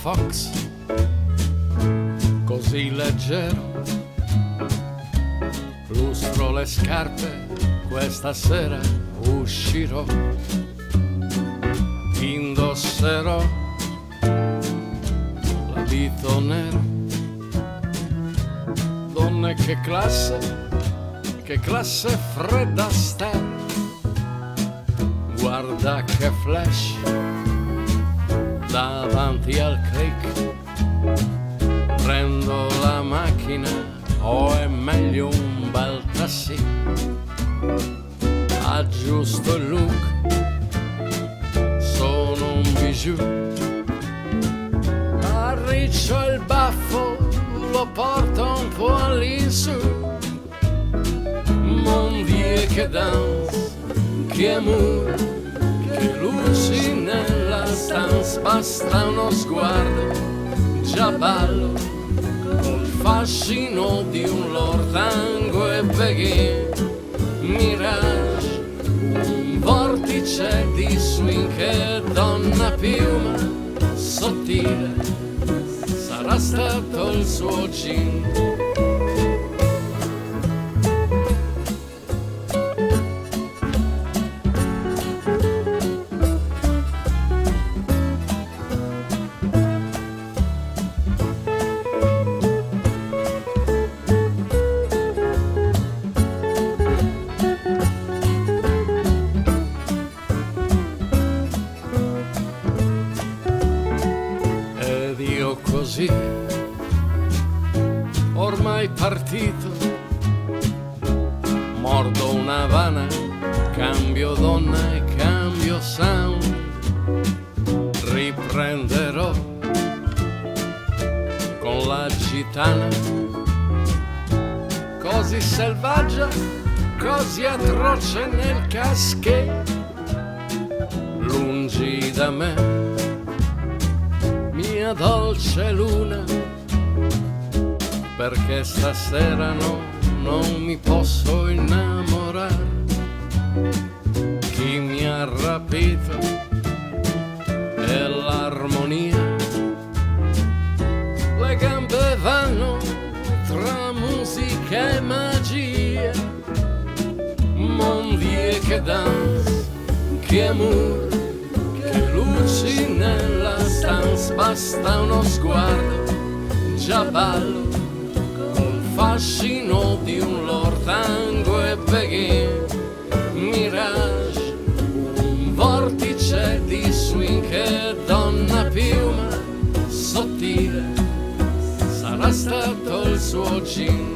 Fox, così leggero, lustro le scarpe, questa sera uscirò, indosserò l'abito nero. Donne, che classe fredda stai, guarda che flash davanti al creek. Prendo la macchina o è meglio un bel taxi, aggiusto il look, sono un bijou, arriccio il baffo, lo porto un po' all'insù. Mon Dieu che danse, che amour, che luci nella stanza, basta uno sguardo, già ballo col fascino di un lord. Tango e beghe, mirage, un vortice di swing, che donna piuma sottile, sarà stato il suo gin. Così, ormai partito, mordo una Havana, cambio donna e cambio sound, riprenderò con la gitana, così selvaggia, così atroce nel caschetto, lungi da me mia dolce luna, perché stasera no, non mi posso innamorare. Chi mi ha rapito è l'armonia, le gambe vanno tra musica e magia. Mon Dieu che danse, che amour, che luci nella stanza, basta uno sguardo, già ballo col fascino di un lord. Tango e beghe, mirage, un vortice di swing, che donna piuma sottile, sarà stato il suo gin.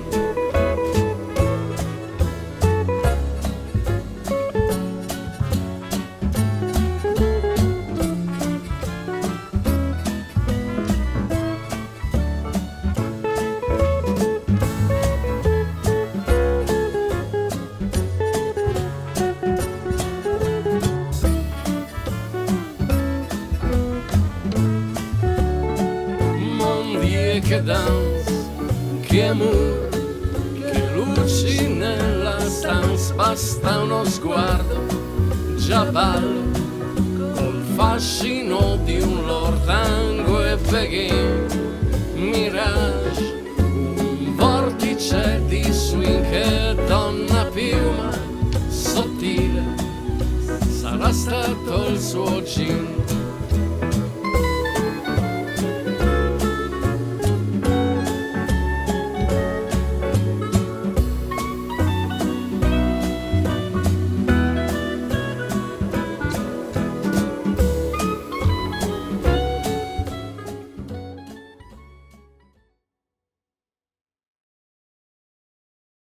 Che danse, che amour, che luci nella stanza, basta uno sguardo, già ballo col fascino di un lord. Tango e beghe, mirage, un vortice di swing, che donna piuma sottile, sarà stato il suo gin.